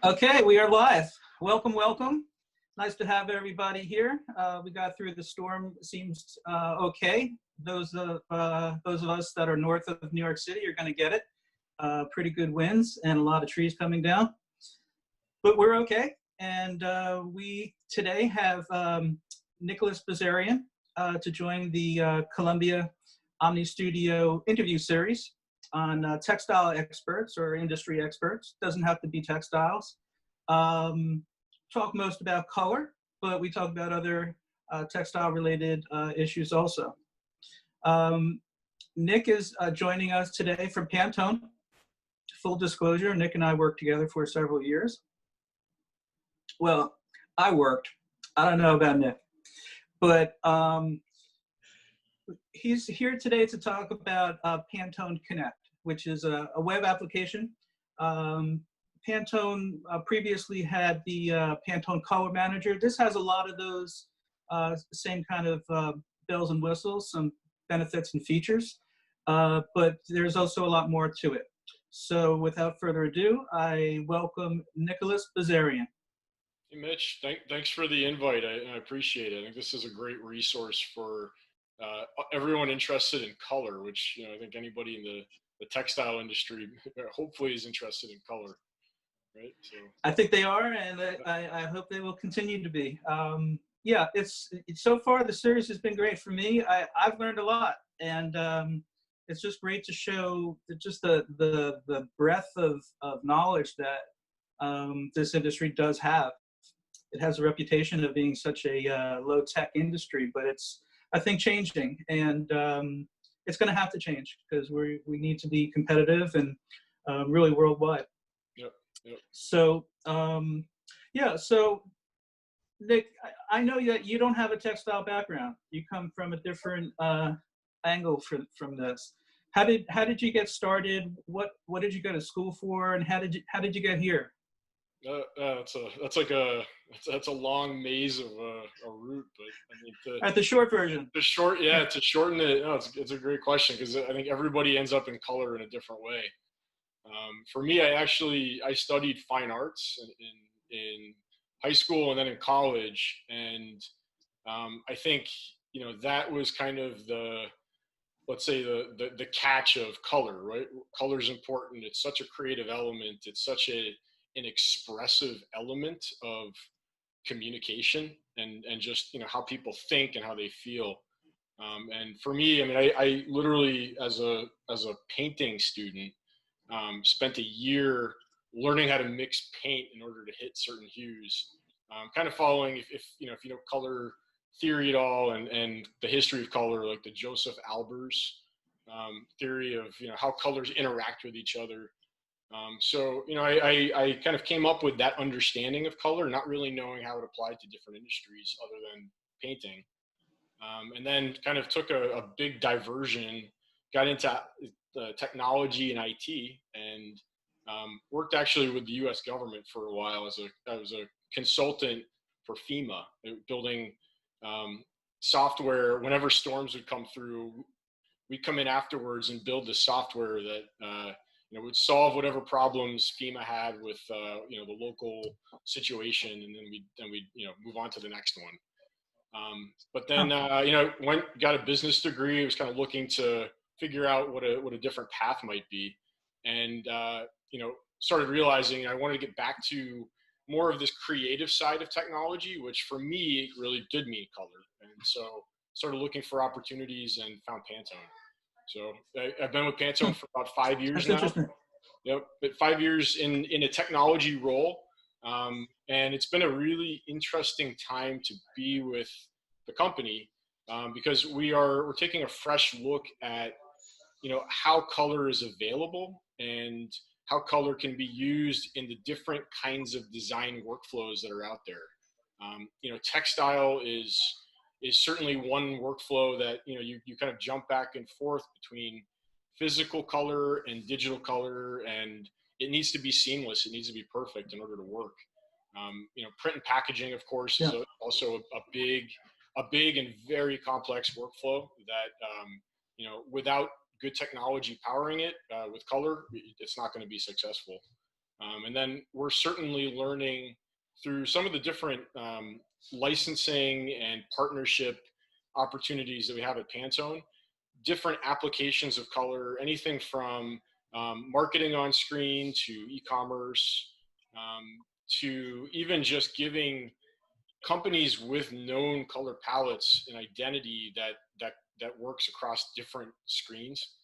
Okay, we are live. Welcome, welcome. Nice to have everybody here. We got through the storm. Seems okay. Those of us that are north of New York City are going to get it. Pretty good winds and a lot of trees coming down, but we're okay. And we today have Nick Bazarian to join the Columbia Omni Studio interview series on textile experts or industry experts. Doesn't have to be textiles. Talk most about color, but we talk about other textile related issues also. Nick is joining us today from Pantone. Full disclosure, Nick and I worked together for several years. Well, I worked. I don't know about Nick, but he's here today to talk about Pantone Connect, which is a web application. Pantone previously had the Pantone Color Manager. This has a lot of those same kind of bells and whistles, some benefits and features, but there's also a lot more to it. So without further ado, I welcome Nick Bazarian. Hey Mitch, thanks for the invite. I appreciate it. I think this is a great resource for everyone interested in color, which I think anybody in the textile industry hopefully is interested in color, right? So I think they are, and I hope they will continue to be. Yeah, it's so far the series has been great for me. I've learned a lot, and it's just great to show just the breadth of knowledge that this industry does have. It has a reputation of being such a low-tech industry, but it's, I think, changing, and it's going to have to change because we need to be competitive and really worldwide. Yep. So yeah, so Nick, I know that you don't have a textile background. You come from a different angle from this. How did you get started? What did you go to school for, and how did you get here? That's a long maze of a route, but I mean The short version. To shorten it, it's a great question because I think everybody ends up in color in a different way. For me, I studied fine arts in high school and then in college, and I think that was kind of let's say the catch of color, right? Color is important. It's such a creative element. It's such an expressive element of communication and just how people think and how they feel. And for me, I mean, I literally as a painting student spent a year learning how to mix paint in order to hit certain hues, kind of following if you know color theory at all and the history of color, like the Joseph Albers theory of how colors interact with each other. So I kind of came up with that understanding of color, not really knowing how it applied to different industries other than painting, and then kind of took a big diversion, got into technology and IT, and worked actually with the U.S. government for a while I was a consultant for FEMA, building software. Whenever storms would come through, we'd come in afterwards and build the software that would solve whatever problems FEMA had with the local situation, and then we'd move on to the next one. But then got a business degree. I was kind of looking to figure out what a different path might be, and started realizing I wanted to get back to more of this creative side of technology, which for me really did mean color. And so started looking for opportunities and found Pantone. So I've been with Pantone for about 5 years now. Interesting. Yep, but 5 years in a technology role, and it's been a really interesting time to be with the company because we're taking a fresh look at how color is available and how color can be used in the different kinds of design workflows that are out there. Textile is certainly one workflow that you kind of jump back and forth between physical color and digital color, and it needs to be seamless. It needs to be perfect in order to work. Print and packaging, of course, is also a big and very complex workflow that without good technology powering it with color, it's not going to be successful. And then we're certainly learning through some of the different licensing and partnership opportunities that we have at Pantone, different applications of color, anything from marketing on screen to e-commerce, to even just giving companies with known color palettes an identity that works across different screens.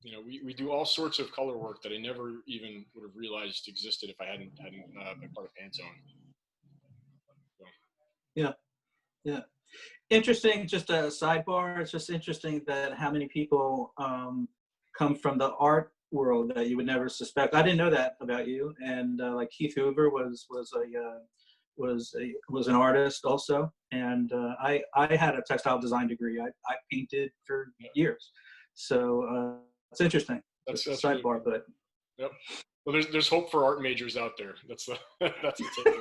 We do all sorts of color work that I never even would have realized existed if I hadn't been part of Pantone. So. Yeah, yeah. Interesting. Just a sidebar. It's just interesting that how many people come from the art world that you would never suspect. I didn't know that about you. And like Keith Hoover was an artist also, and I had a textile design degree. I painted for years, so it's interesting. That's a sidebar, really, but yep. Well, there's hope for art majors out there. That's the take.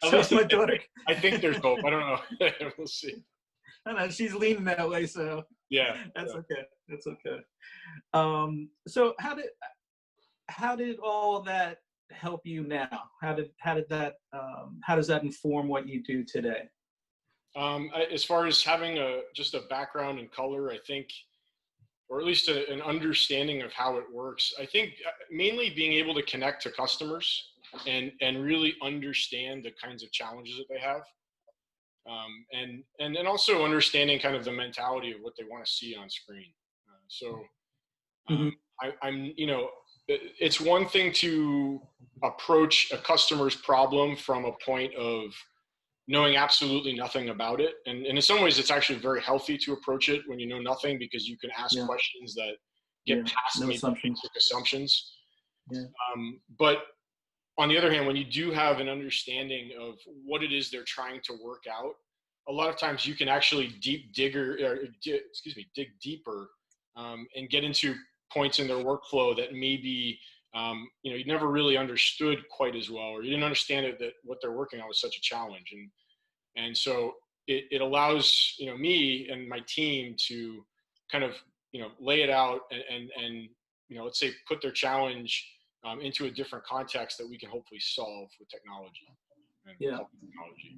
At least my daughter. I think there's hope. I don't know. We'll see. I know she's leaning that way, so yeah, that's okay. That's okay. So how did all of that help you now? How does that inform what you do today? As far as having just a background in color, I think, or at least an understanding of how it works, I think mainly being able to connect to customers and really understand the kinds of challenges that they have. And also understanding kind of the mentality of what they want to see on screen. I'm, it's one thing to approach a customer's problem from a point of knowing absolutely nothing about it. And in some ways, it's actually very healthy to approach it when you know nothing, because you can ask questions that get past assumptions. Yeah. But on the other hand, when you do have an understanding of what it is they're trying to work out, a lot of times you can actually dig deeper and get into points in their workflow that maybe you never really understood quite as well, or you didn't understand it, that what they're working on was such a challenge. And so it allows me and my team to kind of lay it out and let's say put their challenge into a different context that we can hopefully solve with technology.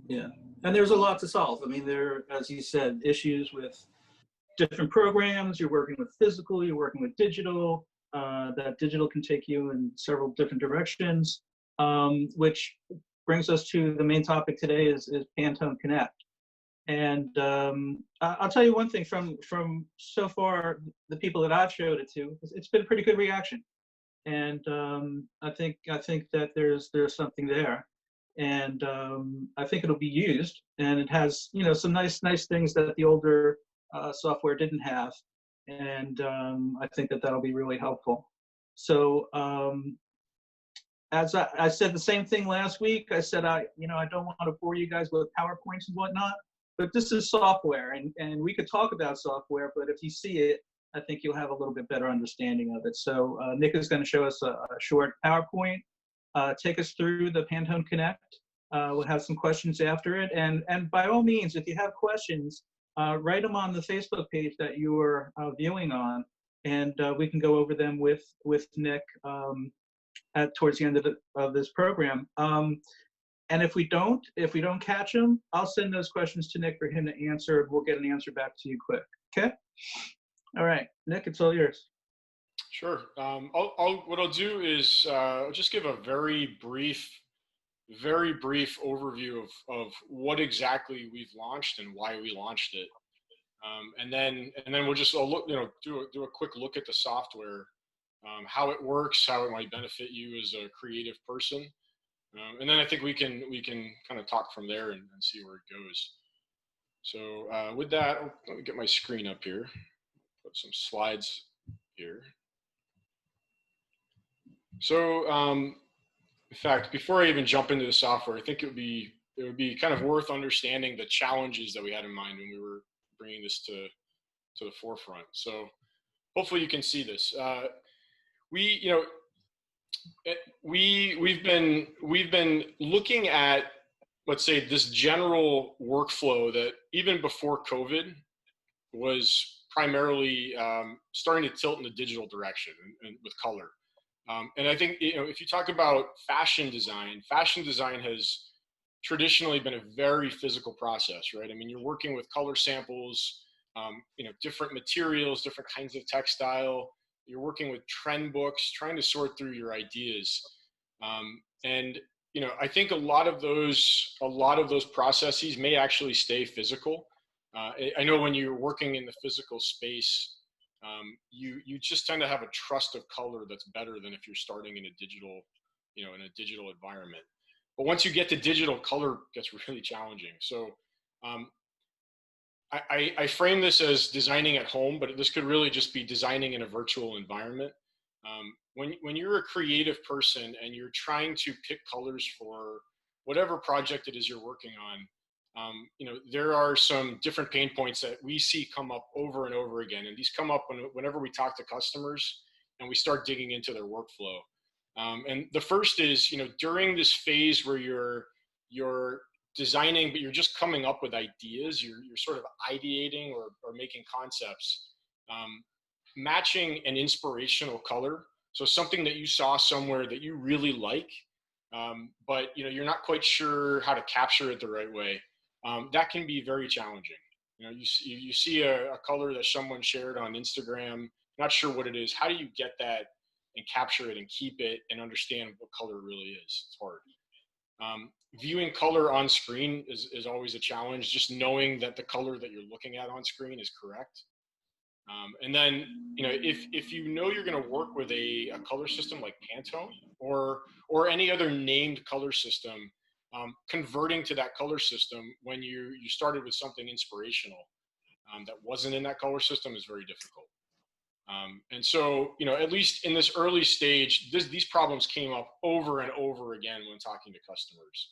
Yeah, and there's a lot to solve. I mean, there, as you said, issues with different programs. You're working with physical, you're working with digital. That digital can take you in several different directions, which brings us to the main topic today is Pantone Connect. And I'll tell you one thing from so far, the people that I've showed it to, it's been a pretty good reaction. And I think that there's something there. And I think it'll be used, and it has some nice things that the older software didn't have, and I think that'll be really helpful. So as I said the same thing last week, I said I don't want to bore you guys with PowerPoints and whatnot, but this is software, and we could talk about software, but if you see it, I think you'll have a little bit better understanding of it. So Nick is going to show us a short PowerPoint. Take us through the Pantone Connect. We'll have some questions after it. And by all means, if you have questions, write them on the Facebook page that you are viewing on, and we can go over them with Nick towards the end of this program. And if we don't catch them, I'll send those questions to Nick for him to answer, and we'll get an answer back to you quick. Okay? All right, Nick, it's all yours. Sure. What I'll do is I'll just give a very brief overview of what exactly we've launched and why we launched it, and then we'll just do a quick look at the software, how it works, how it might benefit you as a creative person, and then I think we can kind of talk from there and see where it goes. So with that, let me get my screen up here, put some slides here. So, in fact, before I even jump into the software, I think it would be kind of worth understanding the challenges that we had in mind when we were bringing this to the forefront. So, hopefully, you can see this. We've been looking at, let's say, this general workflow that even before COVID was primarily starting to tilt in the digital direction and with color. And I think, if you talk about fashion design has traditionally been a very physical process, right? I mean, you're working with color samples, different materials, different kinds of textile. You're working with trend books, trying to sort through your ideas. And I think a lot of those processes may actually stay physical. I know when you're working in the physical space, you just tend to have a trust of color that's better than if you're starting in a digital environment. But once you get to digital, color gets really challenging. So um, I frame this as designing at home, but this could really just be designing in a virtual environment. When you're a creative person and you're trying to pick colors for whatever project it is you're working on, there are some different pain points that we see come up over and over again, and these come up whenever we talk to customers and we start digging into their workflow. And the first is, during this phase where you're designing, but you're just coming up with ideas, you're sort of ideating or making concepts, matching an inspirational color. So something that you saw somewhere that you really like, but you're not quite sure how to capture it the right way. That can be very challenging. You see a color that someone shared on Instagram, not sure what it is. How do you get that and capture it and keep it and understand what color really is? It's hard. Viewing color on screen is always a challenge, just knowing that the color that you're looking at on screen is correct. And then, if you're going to work with a color system like Pantone or any other named color system, converting to that color system when you started with something inspirational that wasn't in that color system is very difficult. And so, at least in this early stage, these problems came up over and over again when talking to customers.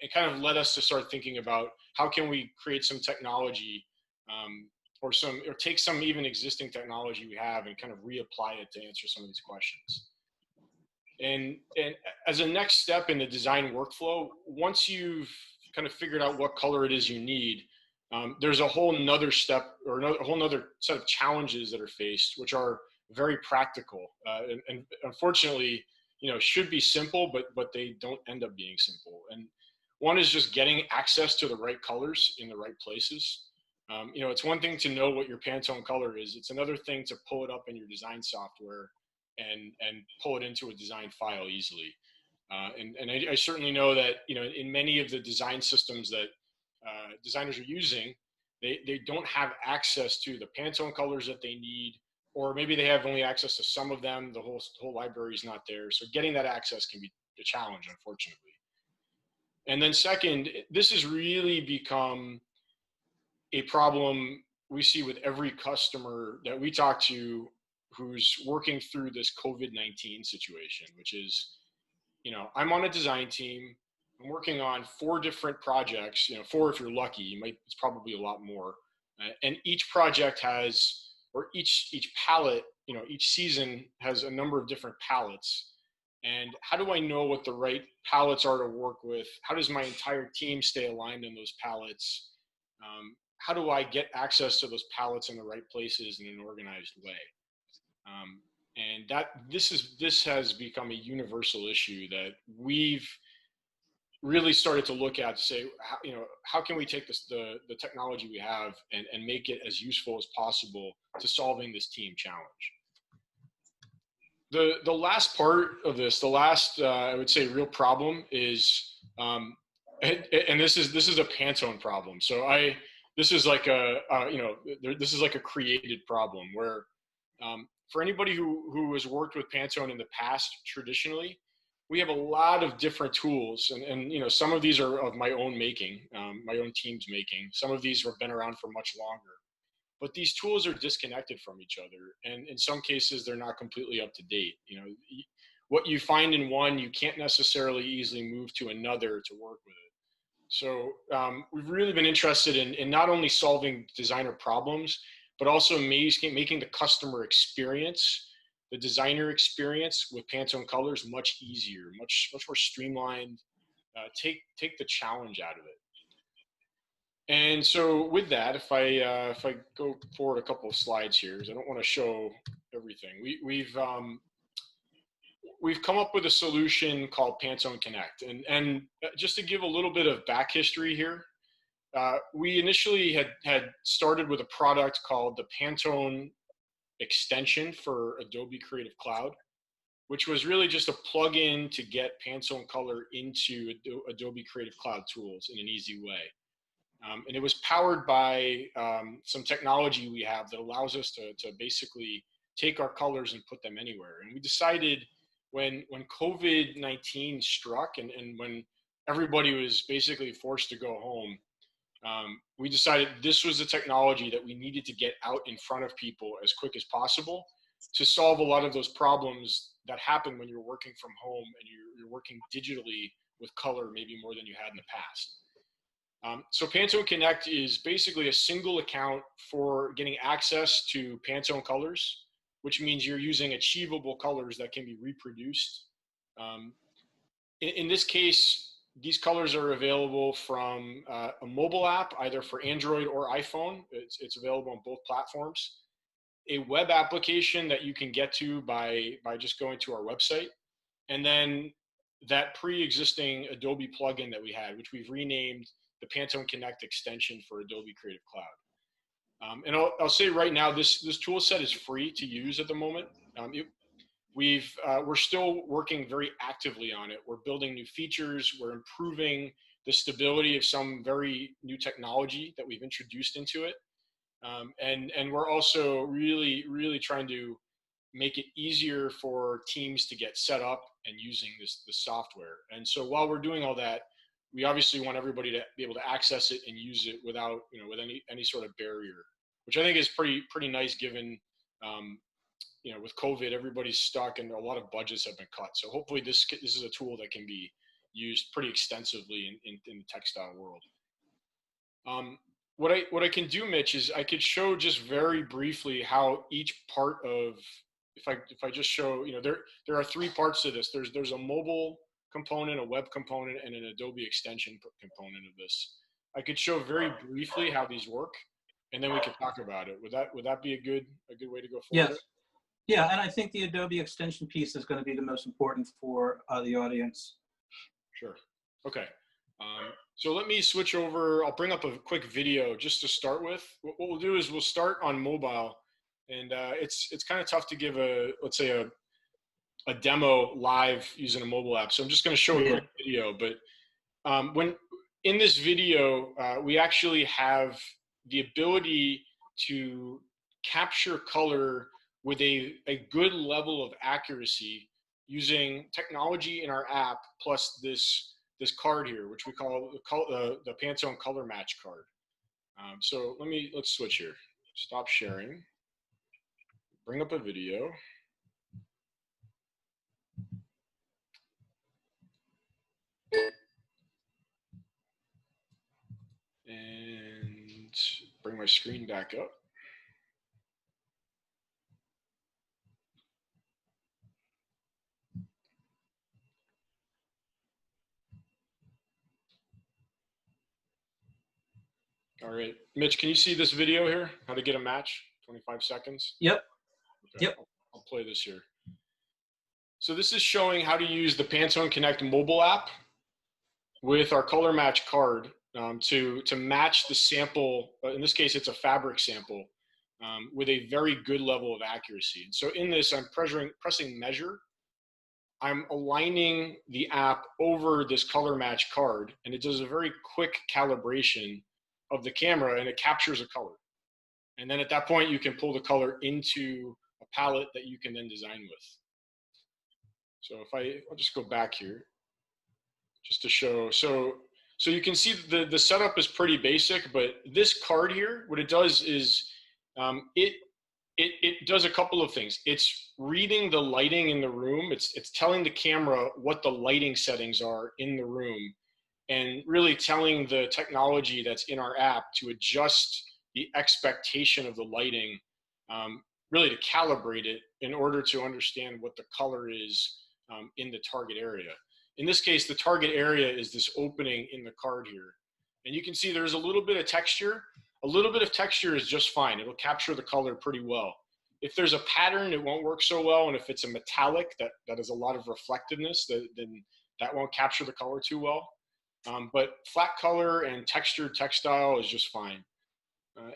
It kind of led us to start thinking about how can we create some technology, or take some even existing technology we have and kind of reapply it to answer some of these questions. And as a next step in the design workflow, once you've kind of figured out what color it is you need, there's a whole nother step or a whole nother set of challenges that are faced, which are very practical, and unfortunately, should be simple, but they don't end up being simple. And one is just getting access to the right colors in the right places. It's one thing to know what your Pantone color is. It's another thing to pull it up in your design software and pull it into a design file easily. And I certainly know that, in many of the design systems that designers are using, they don't have access to the Pantone colors that they need, or maybe they have only access to some of them. The whole library is not there. So getting that access can be a challenge, unfortunately. And then second, this has really become a problem we see with every customer that we talk to who's working through this COVID-19 situation, which is, I'm on a design team. I'm working on 4 different projects, 4 if you're lucky. It's probably a lot more. And each project has, or each palette, each season has a number of different palettes. And how do I know what the right palettes are to work with? How does my entire team stay aligned in those palettes? How do I get access to those palettes in the right places in an organized way? And this has become a universal issue that we've really started to look at to say, how can we take the technology we have and make it as useful as possible to solving this team challenge? The last part of this, the last I would say real problem is, and this is a Pantone problem. So this is like this is like a created problem where, for anybody who has worked with Pantone in the past, traditionally, we have a lot of different tools, and some of these are of my own making, my own team's making. Some of these have been around for much longer, but these tools are disconnected from each other, and in some cases they're not completely up to date. What you find in one, you can't necessarily easily move to another to work with it. So we've really been interested in not only solving designer problems, but also making the customer experience, the designer experience with Pantone colors much easier, much more streamlined. Take the challenge out of it. And so with that, if I go forward a couple of slides here, because I don't want to show everything. we've come up with a solution called Pantone Connect. And just to give a little bit of back history here, we initially had started with a product called the Pantone extension for Adobe Creative Cloud, which was really just a plug-in to get Pantone color into Adobe Creative Cloud tools in an easy way. And it was powered by some technology we have that allows us to basically take our colors and put them anywhere. And we decided when COVID-19 struck and when everybody was basically forced to go home, we decided this was the technology that we needed to get out in front of people as quick as possible to solve a lot of those problems that happen when you're working from home and you're working digitally with color maybe more than you had in the past. So Pantone Connect is basically a single account for getting access to Pantone colors, which means you're using achievable colors that can be reproduced. In this case, these colors are available from a mobile app, either for Android or iPhone. It's available on both platforms. A web application that you can get to by just going to our website. And then that pre-existing Adobe plugin that we had, which we've renamed the Pantone Connect extension for Adobe Creative Cloud. And I'll say right now, this tool set is free to use at the moment. We're still working very actively on it. We're building new features. We're improving the stability of some very new technology that we've introduced into it. And we're also really trying to make it easier for teams to get set up and using this software. And so while we're doing all that, we obviously want everybody to be able to access it and use it without, with any sort of barrier, which I think is pretty nice given, with COVID, everybody's stuck and a lot of budgets have been cut. So hopefully this is a tool that can be used pretty extensively in the textile world. What I can do, Mitch, is I could show just very briefly how each part of, if I just show, there are three parts to this. There's a mobile component, a web component, and an Adobe extension component of this. I could show very briefly how these work, and then we could talk about it. Would that be a good way to go forward? Yes. Yeah, and I think the Adobe extension piece is going to be the most important for the audience. Sure. Okay. So let me switch over. I'll bring up a quick video just to start with. What we'll do is we'll start on mobile, and it's kind of tough to give let's say a demo live using a mobile app. So I'm just going to show a quick video. But when in this video, we actually have the ability to capture color with a good level of accuracy using technology in our app plus this card here, which we call the Pantone Color Match card. So let's switch here. Stop sharing. Bring up a video. And bring my screen back up. All right, Mitch, can you see this video here? How to get a match, 25 seconds? Yep. Okay. Yep. I'll play this here. So this is showing how to use the Pantone Connect mobile app with our color match card to match the sample. In this case, it's a fabric sample with a very good level of accuracy. And so in this, I'm pressing measure. I'm aligning the app over this color match card, and it does a very quick calibration of the camera, and it captures a color. And then at that point, you can pull the color into a palette that you can then design with. So I'll just go back here just to show. So you can see the setup is pretty basic, but this card here, what it does is it does a couple of things. It's reading the lighting in the room. It's telling the camera what the lighting settings are in the room, and really telling the technology that's in our app to adjust the expectation of the lighting, really to calibrate it in order to understand what the color is in the target area. In this case, the target area is this opening in the card here. And you can see there's a little bit of texture. A little bit of texture is just fine. It'll capture the color pretty well. If there's a pattern, it won't work so well. And if it's a metallic that has a lot of reflectiveness, then that won't capture the color too well. But flat color and textured textile is just fine.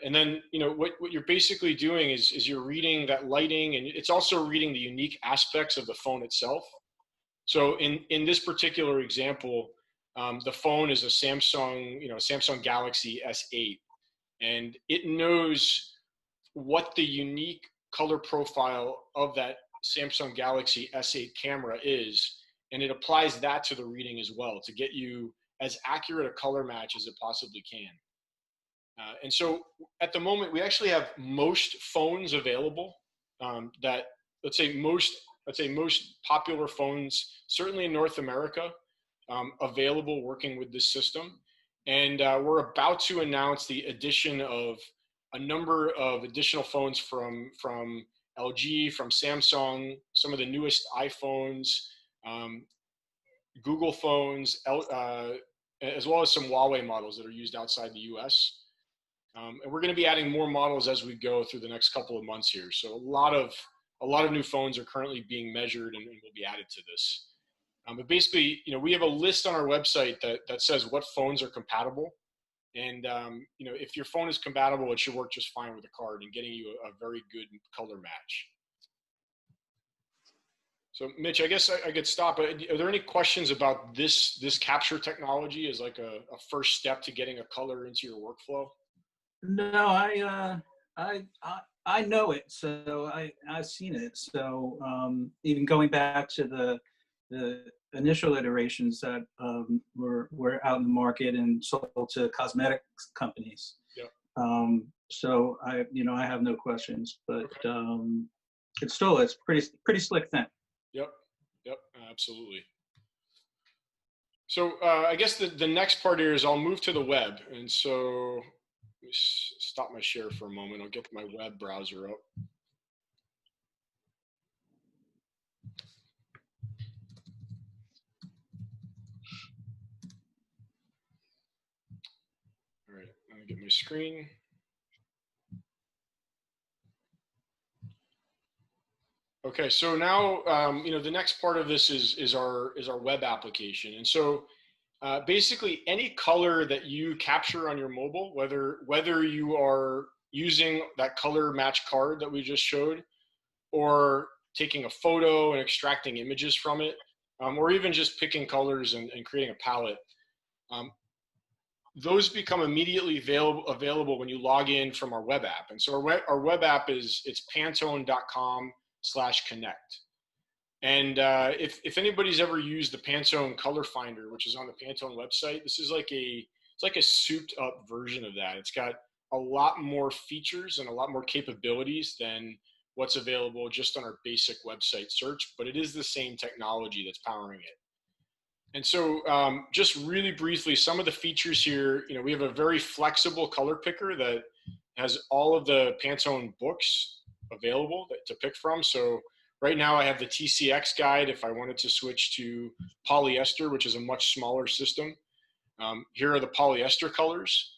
And then, what you're basically doing is you're reading that lighting, and it's also reading the unique aspects of the phone itself. So in this particular example, the phone is a Samsung Galaxy S8, and it knows what the unique color profile of that Samsung Galaxy S8 camera is, and it applies that to the reading as well to get you as accurate a color match as it possibly can. And so at the moment, we actually have most phones available that, let's say most popular phones, certainly in North America, available working with this system. And we're about to announce the addition of a number of additional phones from LG, from Samsung, some of the newest iPhones, Google phones, as well as some Huawei models that are used outside the US. And we're going to be adding more models as we go through the next couple of months here. So a lot of new phones are currently being measured and will be added to this. But basically, we have a list on our website that says what phones are compatible. And, if your phone is compatible, it should work just fine with the card and getting you a very good color match. So Mitch, I guess I could stop. Are there any questions about this capture technology as like a first step to getting a color into your workflow? No, I know it, so I've seen it. So even going back to the initial iterations that were out in the market and sold to cosmetics companies. Yep. So I have no questions, but okay. It's pretty slick thing. Yep, absolutely. So I guess the next part here is I'll move to the web, and so let me stop my share for a moment. I'll get my web browser up. All right, let me get my screen. Okay, so now the next part of this is our web application, and so basically any color that you capture on your mobile, whether you are using that color match card that we just showed, or taking a photo and extracting images from it, or even just picking colors and creating a palette, those become immediately available when you log in from our web app. And so our web app it's pantone.com/connect. And if anybody's ever used the Pantone Color Finder, which is on the Pantone website, this is like a souped up version of that. It's got a lot more features and a lot more capabilities than what's available just on our basic website search, but it is the same technology that's powering it. And so just really briefly, some of the features here, we have a very flexible color picker that has all of the Pantone books available to pick from. So right now I have the TCX guide if I wanted to switch to polyester, which is a much smaller system. Here are the polyester colors.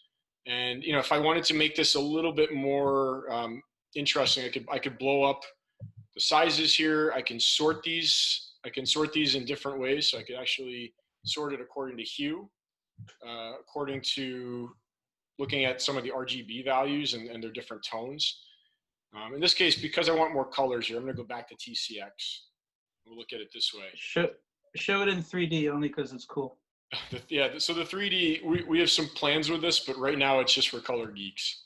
And, if I wanted to make this a little bit more interesting, I could blow up the sizes here. I can sort these in different ways. So I could actually sort it according to hue, according to looking at some of the RGB values and their different tones. In this case, because I want more colors here, I'm going to go back to TCX. We'll look at it this way. Show it in 3D only because it's cool. So the 3D, we have some plans with this, but right now it's just for color geeks.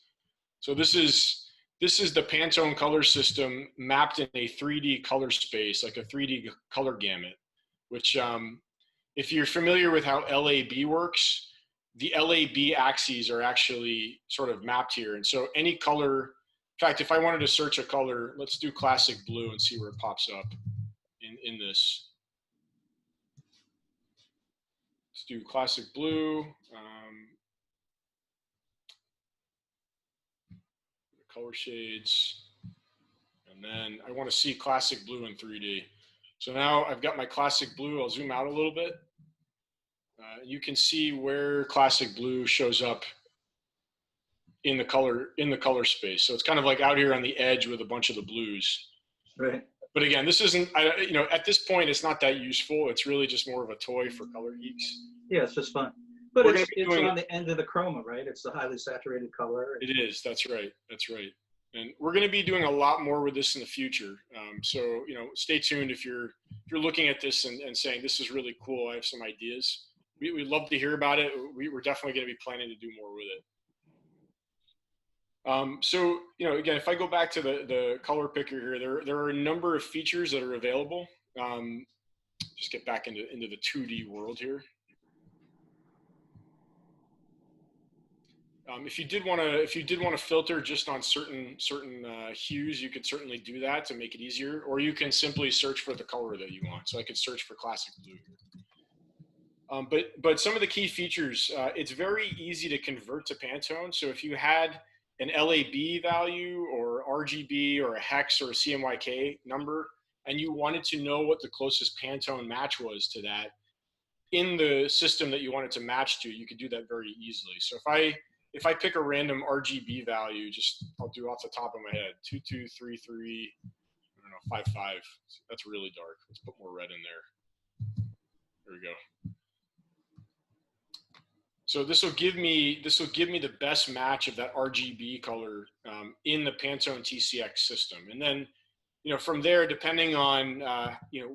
So this is the Pantone color system mapped in a 3D color space, like a 3D color gamut, which if you're familiar with how LAB works, the LAB axes are actually sort of mapped here. And so any color, in fact, if I wanted to search a color, let's do classic blue and see where it pops up in this. Let's do classic blue. Color shades. And then I want to see classic blue in 3D. So now I've got my classic blue. I'll zoom out a little bit. You can see where classic blue shows up in the color space. So it's kind of like out here on the edge with a bunch of the blues. Right. But again, this isn't, at this point, it's not that useful. It's really just more of a toy for color geeks. Yeah, it's just fun. But We're it's on the end of the chroma, right? It's the highly saturated color. It is. That's right. That's right. And we're going to be doing a lot more with this in the future. So, stay tuned if you're looking at this and saying, this is really cool, I have some ideas. We'd love to hear about it. We're definitely going to be planning to do more with it. So, again, if I go back to the color picker here, there are a number of features that are available. Just get back into the 2D world here. If you did want to filter just on certain hues, you could certainly do that to make it easier, or you can simply search for the color that you want. So I could search for classic blue. But some of the key features, it's very easy to convert to Pantone. So if you had an LAB value or RGB or a hex or a CMYK number, and you wanted to know what the closest Pantone match was to that in the system that you wanted to match to, you could do that very easily. So if I pick a random RGB value, I'll do off the top of my head, 2233, I don't know, 55. That's really dark. Let's put more red in there. There we go. So this will give me the best match of that RGB color in the Pantone TCX system. And then, from there, depending on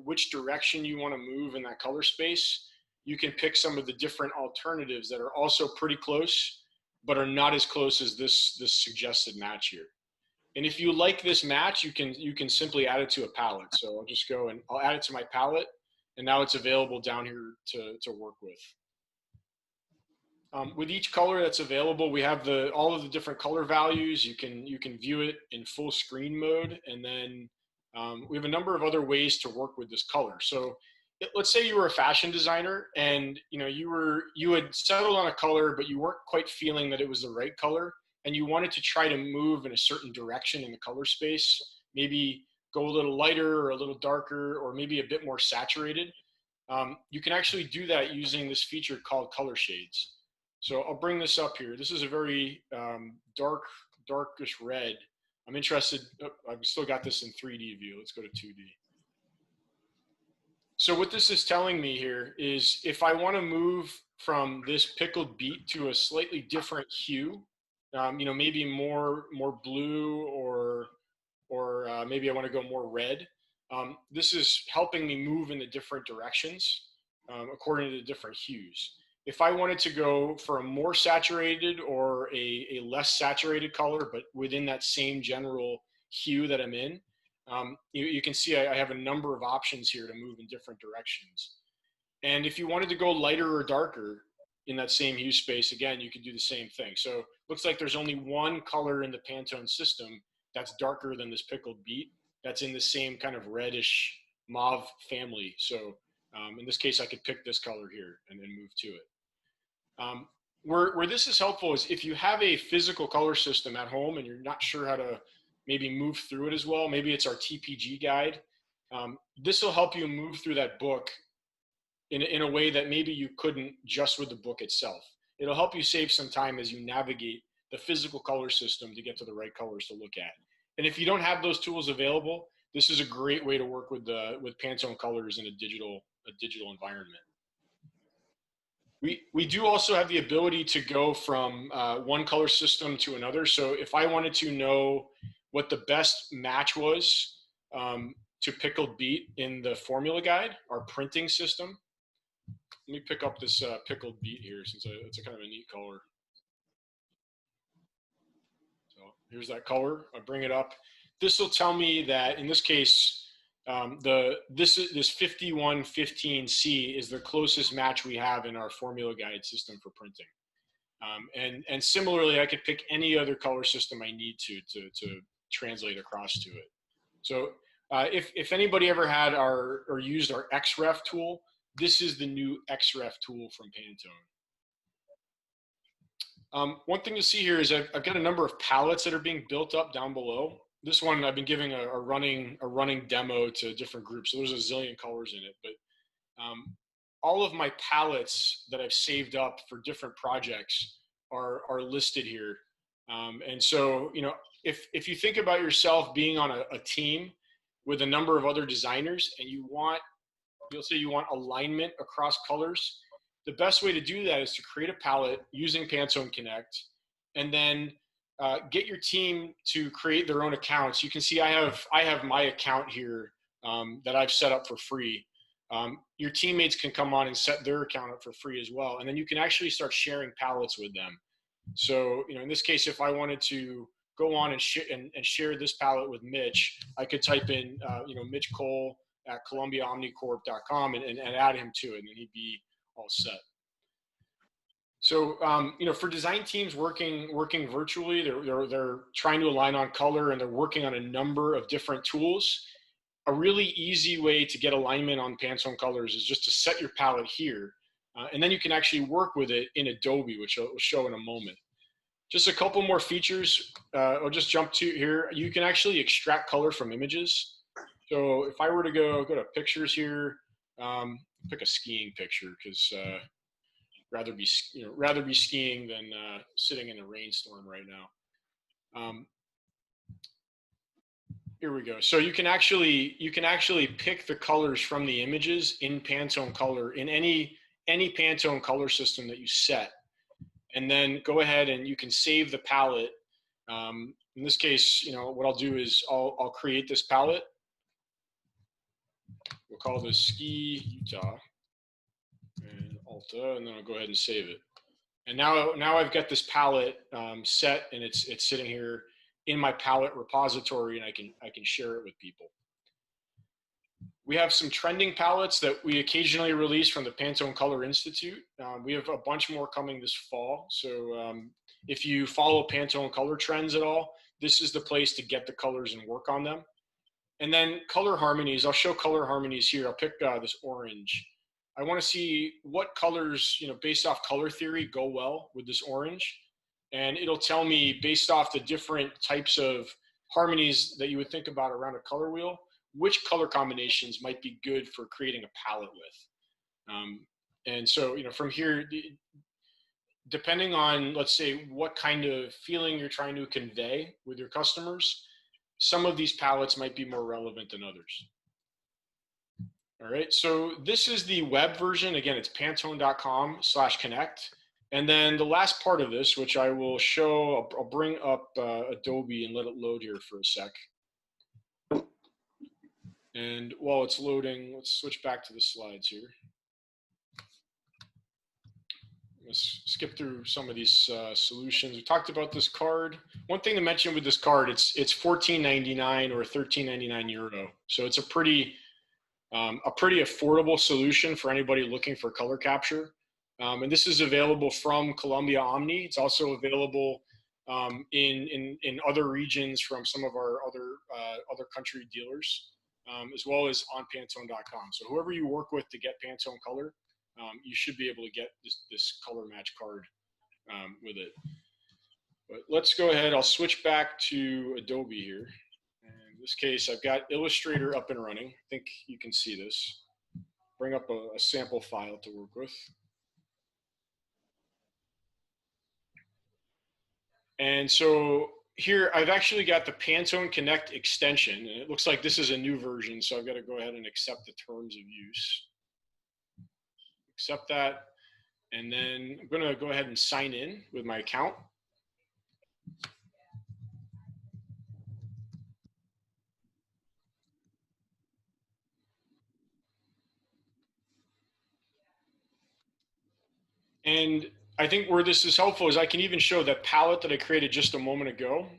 which direction you want to move in that color space, you can pick some of the different alternatives that are also pretty close, but are not as close as this suggested match here. And if you like this match, you can simply add it to a palette. So I'll just go and I'll add it to my palette, and now it's available down here to work with. With each color that's available, we have all of the different color values. You can view it in full screen mode, and then we have a number of other ways to work with this color. So let's say you were a fashion designer and you had settled on a color, but you weren't quite feeling that it was the right color, and you wanted to try to move in a certain direction in the color space, maybe go a little lighter or a little darker, or maybe a bit more saturated. You can actually do that using this feature called color shades. So I'll bring this up here. This is a very darkish red. I'm interested, I've still got this in 3D view. Let's go to 2D. So what this is telling me here is if I want to move from this pickled beet to a slightly different hue, maybe more blue, or maybe I want to go more red. This is helping me move in the different directions according to the different hues. If I wanted to go for a more saturated or a less saturated color, but within that same general hue that I'm in, you can see I have a number of options here to move in different directions. And if you wanted to go lighter or darker in that same hue space, again, you could do the same thing. So looks like there's only one color in the Pantone system that's darker than this pickled beet, that's in the same kind of reddish mauve family. So in this case, I could pick this color here and then move to it. Where this is helpful is if you have a physical color system at home and you're not sure how to maybe move through it as well, maybe it's our TPG guide. This will help you move through that book in a way that maybe you couldn't just with the book itself. It'll help you save some time as you navigate the physical color system to get to the right colors to look at. And if you don't have those tools available, this is a great way to work with Pantone colors in a digital environment. We do also have the ability to go from one color system to another. So if I wanted to know what the best match was to pickled beet in the formula guide, our printing system, let me pick up this pickled beet here since it's a kind of a neat color. So here's that color. I bring it up. This will tell me that in this case, this 5115C is the closest match we have in our formula guide system for printing. And similarly, I could pick any other color system I need to translate across to it. So if anybody ever had or used our XREF tool, this is the new XREF tool from Pantone. One thing to see here is I've got a number of palettes that are being built up down below. This one I've been giving a running demo to different groups. So there's a zillion colors in it, but all of my palettes that I've saved up for different projects are listed here. And so, if you think about yourself being on a team with a number of other designers and you'll say you want alignment across colors, the best way to do that is to create a palette using Pantone Connect, and then get your team to create their own accounts. You can see I have my account here that I've set up for free. Your teammates can come on and set their account up for free as well, and then you can actually start sharing palettes with them. So, in this case, if I wanted to go on and share this palette with Mitch, I could type in, Mitch Cole at ColumbiaOmniCorp.com and add him to it, and then he'd be all set. So, for design teams working virtually, they're trying to align on color, and they're working on a number of different tools. A really easy way to get alignment on Pantone colors is just to set your palette here, and then you can actually work with it in Adobe, which I'll show in a moment. Just a couple more features. I'll just jump to here. You can actually extract color from images. So if I were to go to pictures here, pick a skiing picture, because rather be skiing than sitting in a rainstorm right now. Here we go. So you can actually pick the colors from the images in Pantone Color, in any Pantone color system that you set, and then go ahead and you can save the palette. In this case, what I'll do is I'll create this palette. We'll call this Ski Utah and Alta, and then I'll go ahead and save it. And now I've got this palette set, and it's sitting here in my palette repository, and I can share it with people. We have some trending palettes that we occasionally release from the Pantone Color Institute. We have a bunch more coming this fall. So if you follow Pantone color trends at all, this is the place to get the colors and work on them. And then color harmonies. I'll show color harmonies here. I'll pick this orange. I want to see what colors, based off color theory, go well with this orange. And it'll tell me, based off the different types of harmonies that you would think about around a color wheel, which color combinations might be good for creating a palette with. And so, from here, depending on, let's say, what kind of feeling you're trying to convey with your customers, some of these palettes might be more relevant than others. All right, so this is the web version. Again, it's pantone.com/connect. And then the last part of this, which I will show, I'll bring up Adobe and let it load here for a sec. And while it's loading, let's switch back to the slides here. Let's skip through some of these solutions. We talked about this card. One thing to mention with this card, it's $14.99 or €13.99. So it's a pretty affordable solution for anybody looking for color capture. And this is available from Columbia Omni. It's also available in other regions from some of our other country dealers, as well as on Pantone.com. So whoever you work with to get Pantone color, you should be able to get this color match card with it. But let's go ahead. I'll switch back to Adobe here. And in this case, I've got Illustrator up and running. I think you can see this. Bring up a sample file to work with. And so here, I've actually got the Pantone Connect extension, and it looks like this is a new version, so I've got to go ahead and accept the terms of use. Accept that, and then I'm going to go ahead and sign in with my account. And I think where this is helpful is I can even show that palette that I created just a moment ago.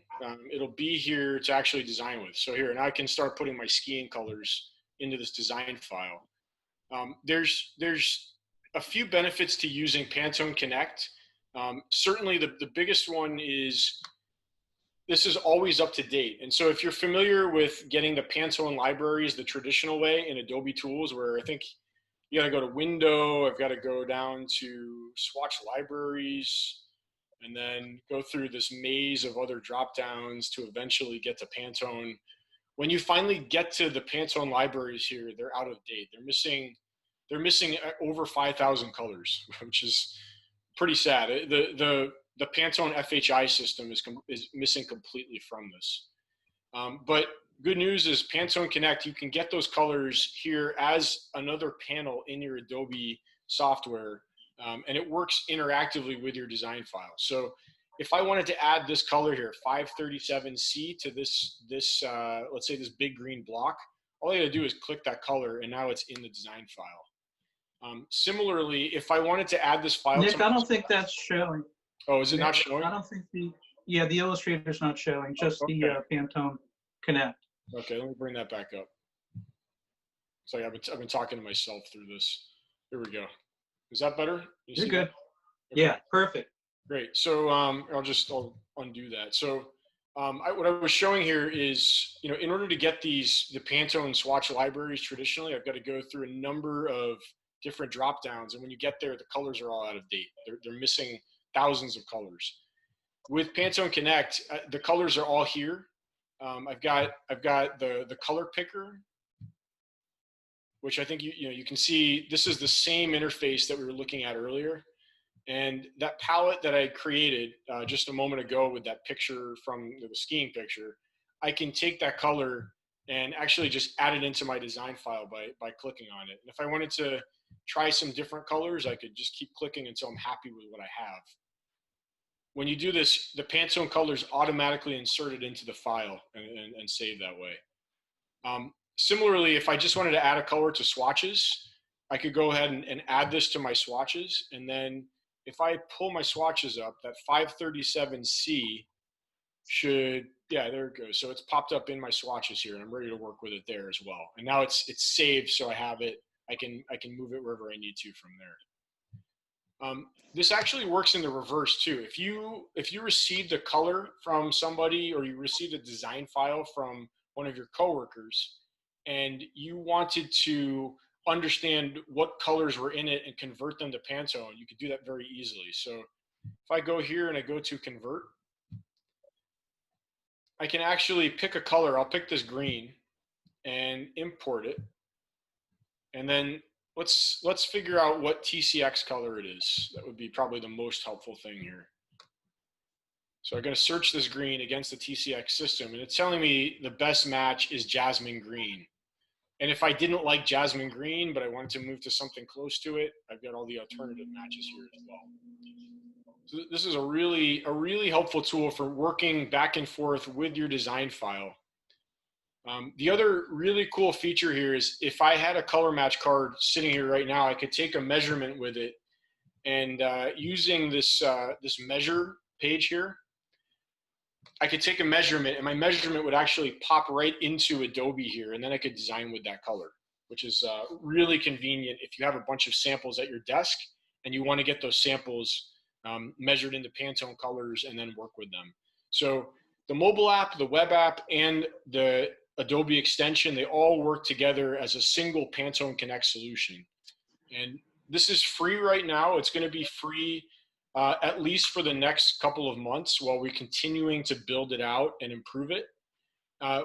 It'll be here to actually design with. So here, and I can start putting my skiing colors into this design file. There's a few benefits to using Pantone Connect. Certainly the biggest one is this is always up to date. And so if you're familiar with getting the Pantone libraries the traditional way in Adobe Tools, where I think you got to go to Window, I've got to go down to Swatch Libraries, and then go through this maze of other drop downs to eventually get to Pantone. When you finally get to the Pantone libraries here, they're out of date. They're missing over 5,000 colors, which is pretty sad. The the Pantone FHI system is missing completely from this. But good news is Pantone Connect, you can get those colors here as another panel in your Adobe software, and it works interactively with your design file. So if I wanted to add this color here, 537C, to this let's say this big green block, all I gotta do is click that color, and now it's in the design file. Similarly, if I wanted to add this file Nick, I don't think that's showing. Oh, is it not showing? I don't think the Illustrator's not showing, just Okay. the Pantone Connect. Okay, let me bring that back up. So I've been talking to myself through this. Here we go. Is that better? You're good. Okay. Yeah, perfect. Great. So I'll undo that. So what I was showing here is, in order to get the Pantone swatch libraries traditionally, I've got to go through a number of different drop downs, and when you get there, the colors are all out of date. They're missing thousands of colors. With Pantone Connect, the colors are all here. I've got the color picker, which I think you can see. This is the same interface that we were looking at earlier, and that palette that I created just a moment ago with that picture from the skiing picture, I can take that color and actually just add it into my design file by clicking on it. And if I wanted to try some different colors, I could just keep clicking until I'm happy with what I have. When you do this, the Pantone colors automatically inserted into the file and saved that way. Similarly, if I just wanted to add a color to swatches, I could go ahead and add this to my swatches. And then if I pull my swatches up, that 537C should, yeah, there it goes. So it's popped up in my swatches here, and I'm ready to work with it there as well. And now it's saved, so I have it. I can move it wherever I need to from there. This actually works in the reverse too. If you received a color from somebody, or you received a design file from one of your coworkers, and you wanted to understand what colors were in it and convert them to Pantone, you could do that very easily. So if I go here and I go to convert, I can actually pick a color. I'll pick this green and import it, and then let's figure out what TCX color it is. That would be probably the most helpful thing here. So I'm going to search this green against the TCX system, and it's telling me the best match is jasmine green. And if I didn't like jasmine green, but I wanted to move to something close to it, I've got all the alternative matches here as well. So this is a really helpful tool for working back and forth with your design file. The other really cool feature here is if I had a color match card sitting here right now, I could take a measurement with it, and using this measure page here, I could take a measurement, and my measurement would actually pop right into Adobe here, and then I could design with that color, which is really convenient if you have a bunch of samples at your desk and you want to get those samples measured into Pantone colors and then work with them. So the mobile app, the web app, and the Adobe extension, they all work together as a single Pantone Connect solution. And this is free right now. It's going to be free at least for the next couple of months while we're continuing to build it out and improve it.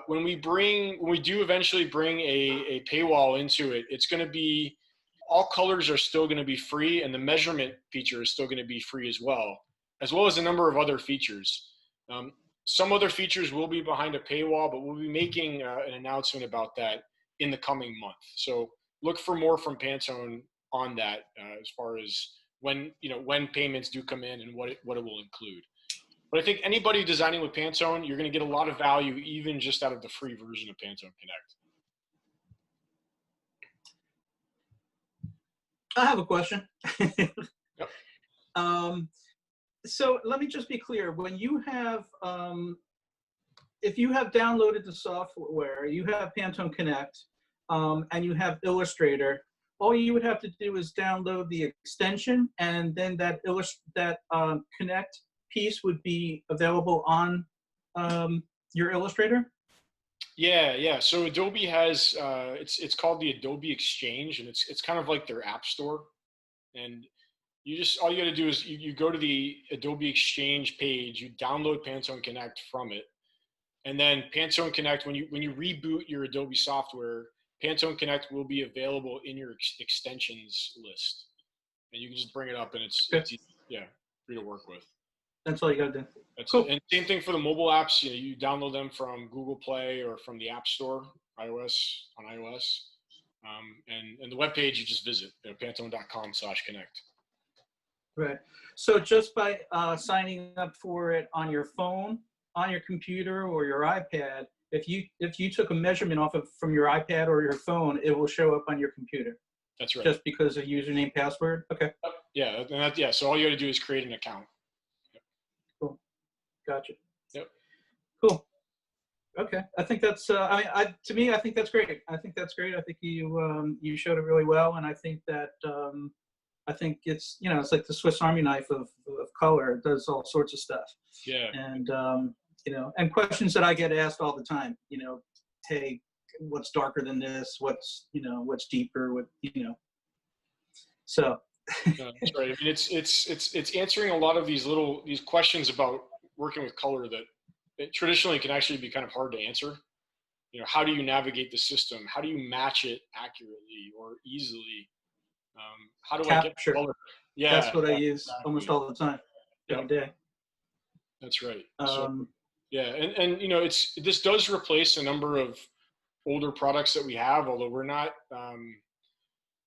When we do eventually bring a paywall into it, it's going to be, all colors are still going to be free, and the measurement feature is still going to be free as well as a number of other features. Some other features will be behind a paywall, but we'll be making an announcement about that in the coming month. So look for more from Pantone on that as far as when payments do come in and what it will include. But I think anybody designing with Pantone, you're going to get a lot of value even just out of the free version of Pantone Connect. I have a question. Yep. So let me just be clear. When you have, if you have downloaded the software, you have Pantone Connect, and you have Illustrator, all you would have to do is download the extension, and then that Connect piece would be available on your Illustrator? Yeah. So Adobe has it's called the Adobe Exchange, and it's kind of like their app store. And all you got to do is you go to the Adobe Exchange page, you download Pantone Connect from it, and then Pantone Connect, when you reboot your Adobe software, Pantone Connect will be available in your extensions list, and you can just bring it up, and it's free to work with. That's all you got to do. That's Cool. it. And same thing for the mobile apps. You know, you download them from Google Play or from the App Store, on iOS. And the webpage you just visit, pantone.com/connect. Right. So just by signing up for it on your phone, on your computer, or your iPad, if you took a measurement from your iPad or your phone, it will show up on your computer. That's right. Just because of username, password. Okay. Yeah. Yeah. So all you got to do is create an account. Yep. Cool. Gotcha. Yep. Cool. Okay. I think that's. To me, I think that's great. I think that's great. I think you showed it really well, and I think that. I think it's, it's like the Swiss Army knife of color. It does all sorts of stuff. Yeah. And, and questions that I get asked all the time, hey, what's darker than this? What's deeper? So. No, that's right. I mean, it's answering a lot of these questions about working with color that it traditionally can actually be kind of hard to answer. How do you navigate the system? How do you match it accurately or easily? How do Capture. I get color? Yeah, that's what I use almost all the time, every day. That's right. Yeah, and this does replace a number of older products that we have, although we're not.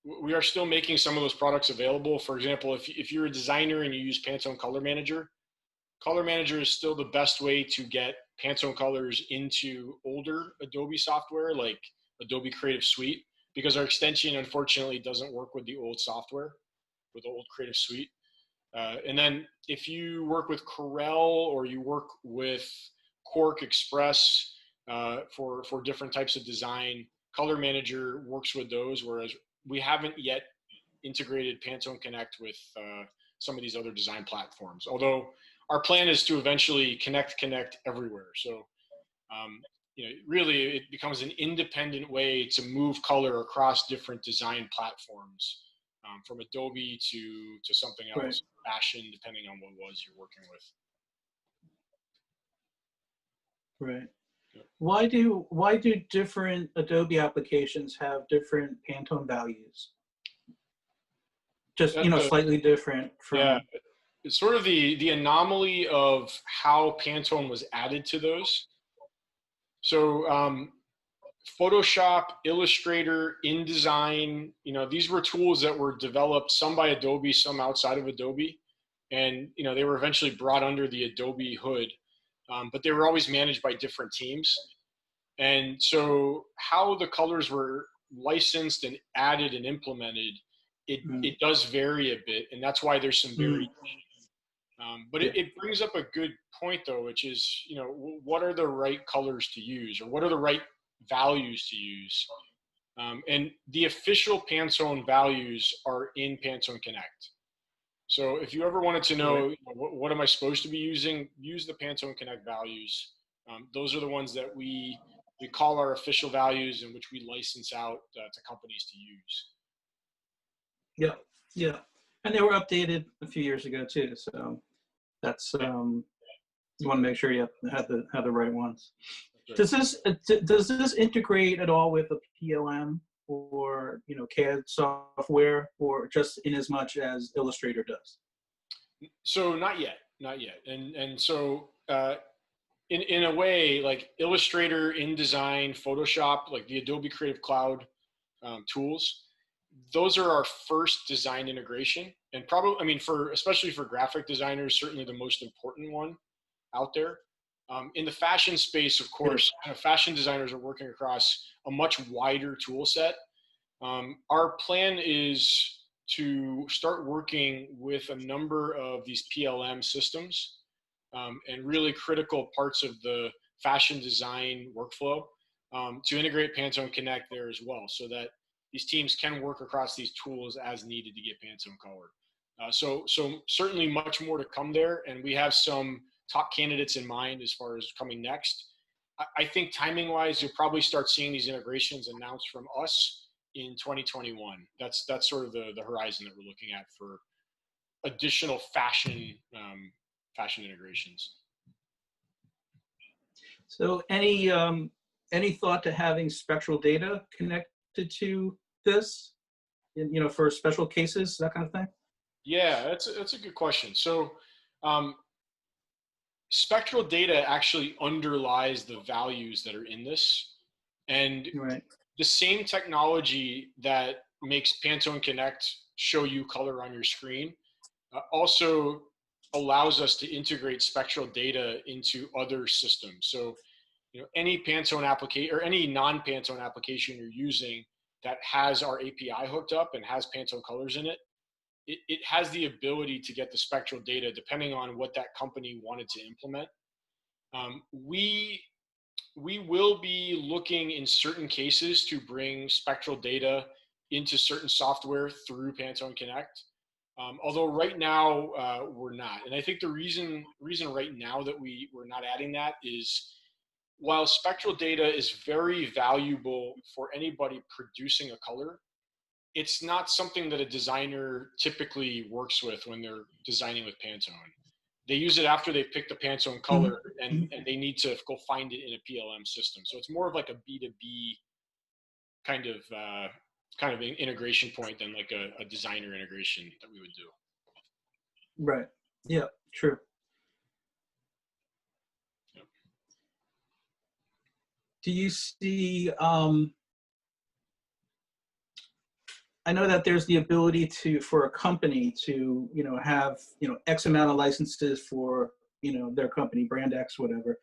We are still making some of those products available. For example, if you're a designer and you use Pantone Color Manager is still the best way to get Pantone colors into older Adobe software like Adobe Creative Suite, because our extension unfortunately doesn't work with the old software, with the old Creative Suite. And then if you work with Corel or you work with Quark Express for different types of design, Color Manager works with those, whereas we haven't yet integrated Pantone Connect with some of these other design platforms. Although our plan is to eventually connect everywhere. So really it becomes an independent way to move color across different design platforms, from Adobe to something else, right. Fashion, depending on what it was you're working with. Right. Yeah. Why do different Adobe applications have different Pantone values? Just, slightly different from. Yeah. It's sort of the anomaly of how Pantone was added to those. So Photoshop, Illustrator, InDesign, these were tools that were developed, some by Adobe, some outside of Adobe. And, they were eventually brought under the Adobe hood, but they were always managed by different teams. And so how the colors were licensed and added and implemented, it does vary a bit. And that's why there's some variation. But it brings up a good point, though, which is, what are the right colors to use, or what are the right values to use? And the official Pantone values are in Pantone Connect. So if you ever wanted to know, what am I supposed to be using, use the Pantone Connect values. Those are the ones that we call our official values, and which we license out to companies to use. Yeah. And they were updated a few years ago too. So that's, you want to make sure you have the right ones. Right. Does this integrate at all with a PLM or CAD software, or just in as much as Illustrator does? So not yet. And so in a way, like Illustrator, InDesign, Photoshop, like the Adobe Creative Cloud tools, those are our first design integration, and probably, especially for graphic designers, certainly the most important one out there. In the fashion space, of course, fashion designers are working across a much wider tool set. Our plan is to start working with a number of these PLM systems and really critical parts of the fashion design workflow to integrate Pantone Connect there as well, so that these teams can work across these tools as needed to get Pantone color. So certainly much more to come there, and we have some top candidates in mind as far as coming next. I think timing-wise, you'll probably start seeing these integrations announced from us in 2021. That's sort of the horizon that we're looking at for additional fashion integrations. So any thought to having spectral data connected to this, for special cases, that kind of thing? Yeah, that's a good question. So spectral data actually underlies the values that are in this. And Right. the same technology that makes Pantone Connect show you color on your screen also allows us to integrate spectral data into other systems. So, any Pantone application or any non-Pantone application you're using that has our API hooked up and has Pantone colors in it, it has the ability to get the spectral data depending on what that company wanted to implement. We will be looking in certain cases to bring spectral data into certain software through Pantone Connect. Although right now we're not, and I think the reason right now that we're not adding that is, while spectral data is very valuable for anybody producing a color, it's not something that a designer typically works with when they're designing with Pantone. They use it after they pick the Pantone color, and they need to go find it in a PLM system. So it's more of like a B2B kind of integration point than like a designer integration that we would do. Right. Yeah, true. Yep. Do you see, I know that there's the ability for a company to, have, X amount of licenses for, their company, brand X, whatever.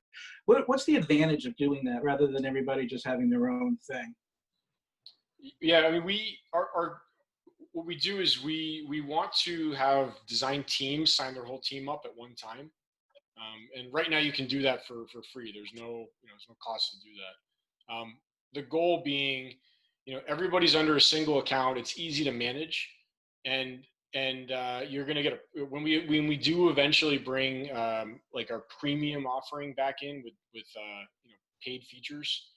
What's the advantage of doing that rather than everybody just having their own thing? Yeah, I mean, what we do is we want to have design teams sign their whole team up at one time. And right now you can do that for free. There's no cost to do that. The goal being, everybody's under a single account. It's easy to manage, and you're going to get when we do eventually bring like our premium offering back in with paid features.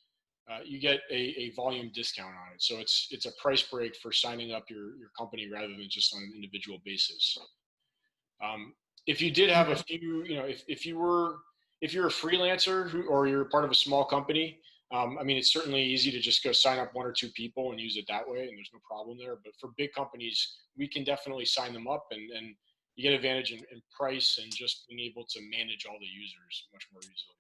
You get a volume discount on it. So it's a price break for signing up your company rather than just on an individual basis. If you did have a few, if you're a freelancer or you're part of a small company, I mean, it's certainly easy to just go sign up 1 or 2 people and use it that way, and there's no problem there. But for big companies, we can definitely sign them up, and you get advantage in price and just being able to manage all the users much more easily.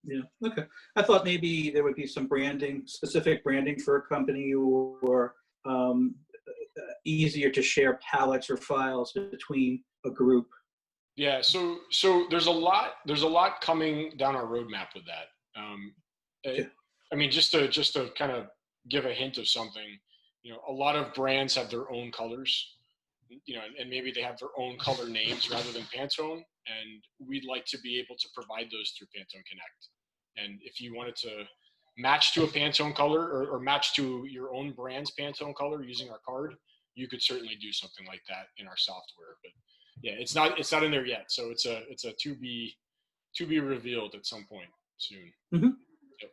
Yeah. Okay. I thought maybe there would be some specific branding for a company, or easier to share palettes or files between a group. Yeah. So there's a lot coming down our roadmap with that. Okay. I mean, just to kind of give a hint of something, a lot of brands have their own colors, and maybe they have their own color names rather than Pantone. And we'd like to be able to provide those through Pantone Connect. And if you wanted to match to a Pantone color or match to your own brand's Pantone color using our card, you could certainly do something like that in our software. But yeah, it's not in there yet. So it's a to be revealed at some point soon. Mm-hmm. Yep.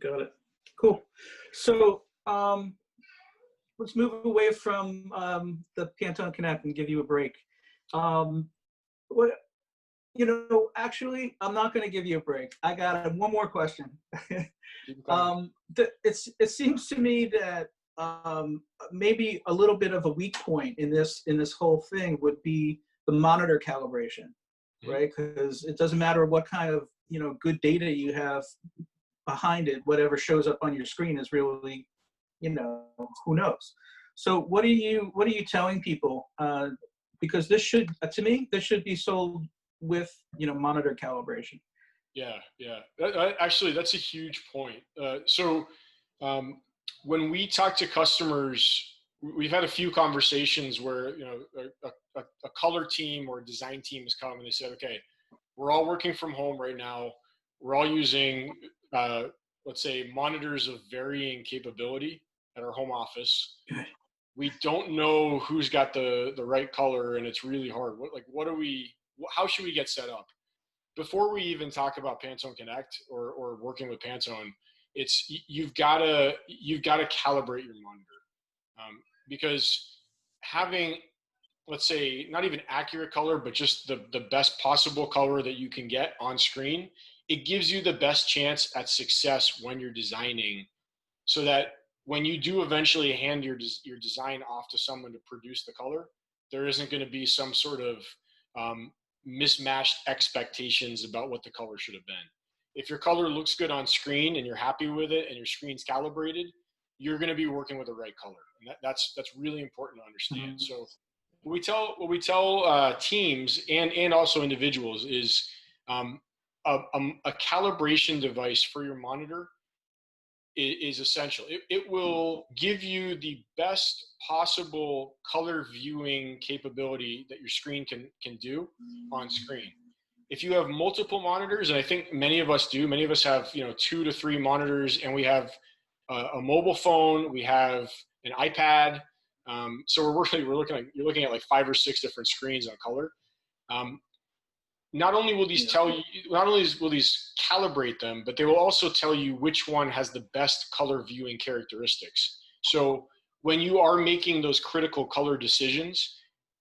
Got it. Cool. So let's move away from the Pantone Connect and give you a break. Actually, I'm not going to give you a break. I got one more question. It seems to me that maybe a little bit of a weak point in this whole thing would be the monitor calibration, right? Because it doesn't matter what kind of good data you have behind it. Whatever shows up on your screen is really, who knows. So what are you telling people? Because to me, this should be sold with monitor calibration. Yeah. Actually, that's a huge point. When we talk to customers, we've had a few conversations where a color team or a design team has come and they said, okay, we're all working from home right now. We're all using let's say monitors of varying capability at our home office. We don't know who's got the right color, and it's really hard. How should we get set up? Before we even talk about Pantone Connect or working with Pantone, you've got to calibrate your monitor, because having, let's say, not even accurate color, but just the best possible color that you can get on screen, it gives you the best chance at success when you're designing, so that when you do eventually hand your design off to someone to produce the color, there isn't going to be some sort of mismatched expectations about what the color should have been. If your color looks good on screen and you're happy with it and your screen's calibrated, you're going to be working with the right color. And that's really important to understand. So what we tell teams and also individuals is a calibration device for your monitor is essential. It will give you the best possible color viewing capability that your screen can do on screen. If you have multiple monitors, and I think many of us do, many of us have 2 to 3 monitors, and we have a mobile phone, we have an iPad. So you're looking at like 5 or 6 different screens on color. Not only will these tell you, not only will these calibrate them, but they will also tell you which one has the best color viewing characteristics. So when you are making those critical color decisions,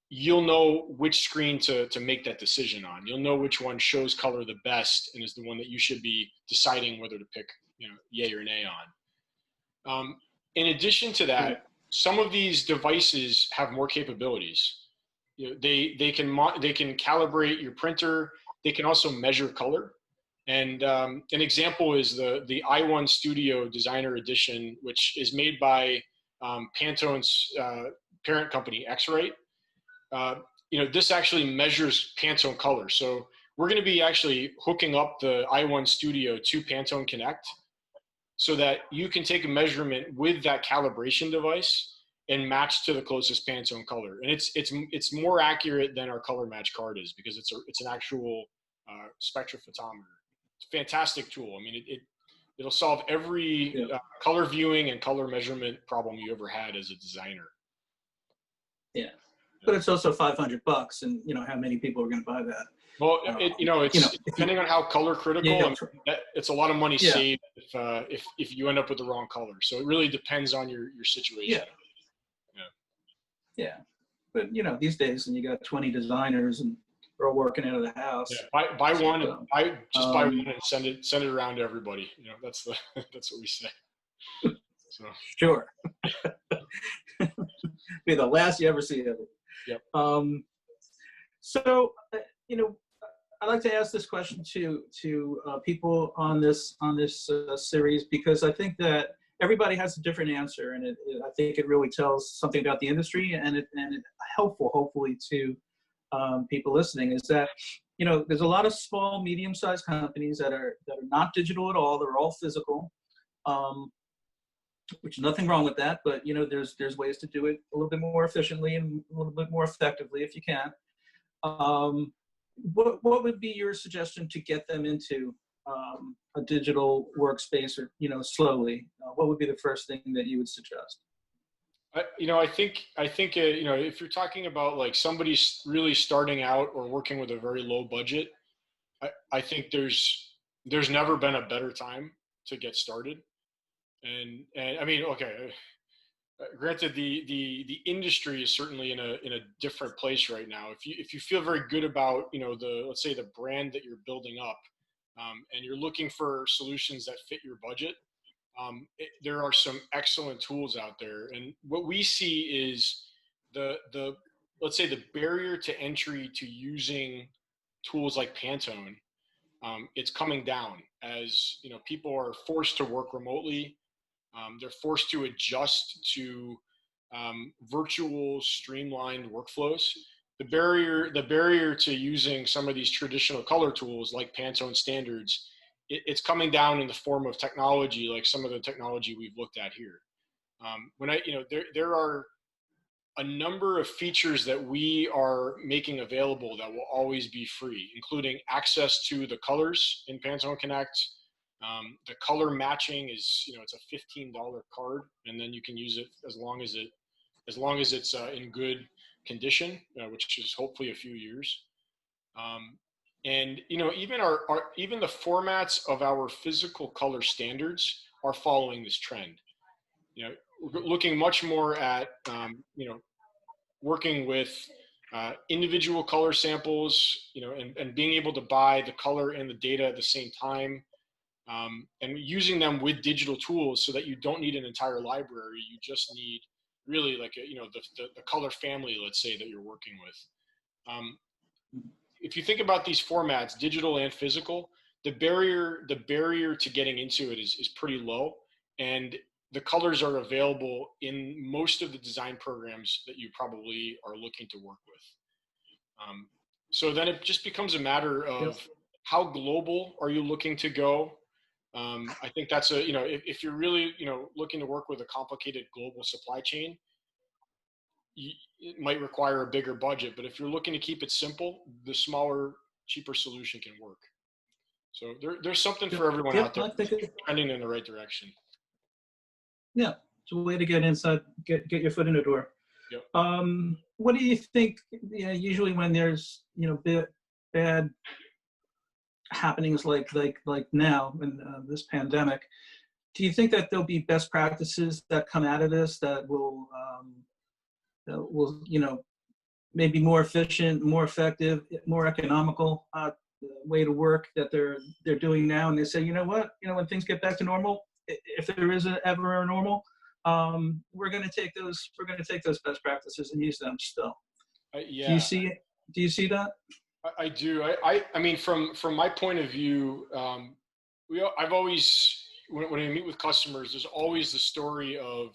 you'll know which screen to make that decision on. You'll know which one shows color the best and is the one that you should be deciding whether to pick, yay or nay on. In addition to that, some of these devices have more capabilities. They can calibrate your printer. They can also measure color. And an example is the i1 Studio Designer Edition, which is made by Pantone's parent company, X-Rite. This actually measures Pantone color. So we're going to be actually hooking up the i1 Studio to Pantone Connect so that you can take a measurement with that calibration device and match to the closest Pantone color. And it's more accurate than our color match card is, because it's an actual spectrophotometer. It's a fantastic tool. I mean, it'll solve every color viewing and color measurement problem you ever had as a designer. Yeah. But it's also $500, and how many people are going to buy that? Well, it's depending on how color critical. It's a lot of money saved if you end up with the wrong color. So it really depends on your situation. Yeah. But these days, and you got 20 designers, and they're all working out of the house. Yeah. Buy one, and buy one and send it around to everybody. That's what we say. So sure. Be the last you ever see of it. Yep. So I like to ask this question to people on this series, because I think that everybody has a different answer, and I think it really tells something about the industry, and it's helpful, hopefully, to people listening, is that there's a lot of small, medium-sized companies that are not digital at all. They're all physical, which is nothing wrong with that. But there's ways to do it a little bit more efficiently and a little bit more effectively if you can. What would be your suggestion to get them into a digital workspace, or slowly? What would be the first thing that you would suggest? I think if you're talking about like somebody really starting out or working with a very low budget, I think there's never been a better time to get started. And I mean, okay, granted, the industry is certainly in a different place right now. If you feel very good about let's say the brand that you're building up, and you're looking for solutions that fit your budget, there are some excellent tools out there. And what we see is let's say the barrier to entry to using tools like Pantone, it's coming down as people are forced to work remotely. They're forced to adjust to virtual streamlined workflows. The barrier to using some of these traditional color tools like Pantone standards, it's coming down in the form of technology, like some of the technology we've looked at here. There are a number of features that we are making available that will always be free, including access to the colors in Pantone Connect. The color matching is, it's a $15 card, and then you can use it as long as it's in good condition, which is hopefully a few years. And even the formats of our physical color standards are following this trend. We're looking much more at working with individual color samples, and being able to buy the color and the data at the same time. And using them with digital tools so that you don't need an entire library. You just need really like, the color family, let's say, that you're working with. If you think about these formats, digital and physical, the barrier to getting into it is pretty low, and the colors are available in most of the design programs that you probably are looking to work with. So then it just becomes a matter of how global are you looking to go. I think that's if you're really, looking to work with a complicated global supply chain, it might require a bigger budget, but if you're looking to keep it simple, the smaller, cheaper solution can work. So there's something for everyone out there, trending in the right direction. Yeah, it's a way to get inside, get your foot in the door. Yep. What do you think? Usually when there's bad happenings like now in this pandemic, do you think that there'll be best practices that come out of this that will maybe more efficient, more effective, more economical way to work that they're doing now? And they say, you know what, when things get back to normal, if there is ever a normal, we're going to take those best practices and use them still. Yeah. Do you see it? Do you see that? I do. I mean, from my point of view, I've always, when I meet with customers, there's always the story of,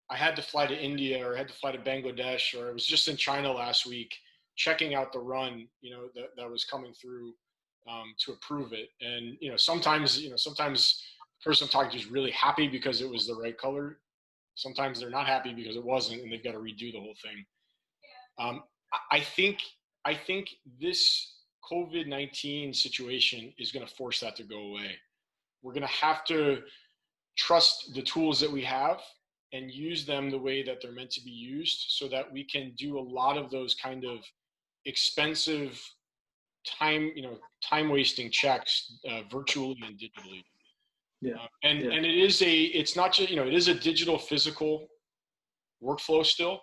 I had to fly to India, or I had to fly to Bangladesh, or I was just in China last week checking out the run, that was coming through to approve it. And, sometimes the person I'm talking to is really happy because it was the right color. Sometimes they're not happy because it wasn't, and they've got to redo the whole thing. I think this COVID-19 situation is going to force that to go away. We're going to have to trust the tools that we have and use them the way that they're meant to be used, so that we can do a lot of those kind of expensive time wasting checks virtually and digitally. Yeah. And it's not just, it is a digital physical workflow still,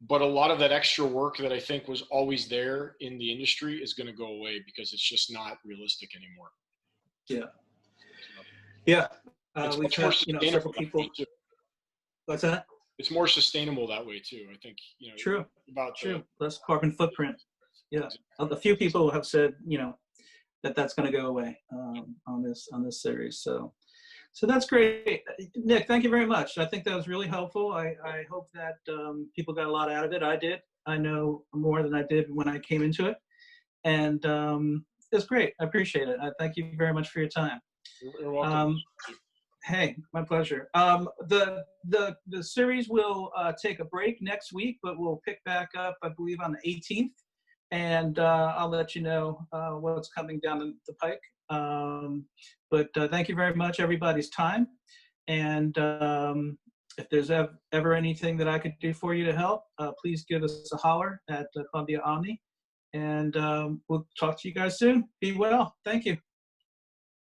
but a lot of that extra work that I think was always there in the industry is going to go away because it's just not realistic anymore. Yeah. Yeah. We've had, several people. What's that? It's more sustainable that way too. I think, True. Less carbon footprint. Yeah. A few people have said, that's going to go away on this series. So that's great. Nick, thank you very much. I think that was really helpful. I hope that people got a lot out of it. I did. I know more than I did when I came into it. And it's great. I appreciate it. I thank you very much for your time. You're welcome. Hey, my pleasure. The series will take a break next week, but we'll pick back up, I believe, on the 18th. And I'll let you know what's coming down the pike. But thank you very much, everybody's time. And if there's ever anything that I could do for you to help, please give us a holler at Columbia Omni. And we'll talk to you guys soon. Be well. Thank you.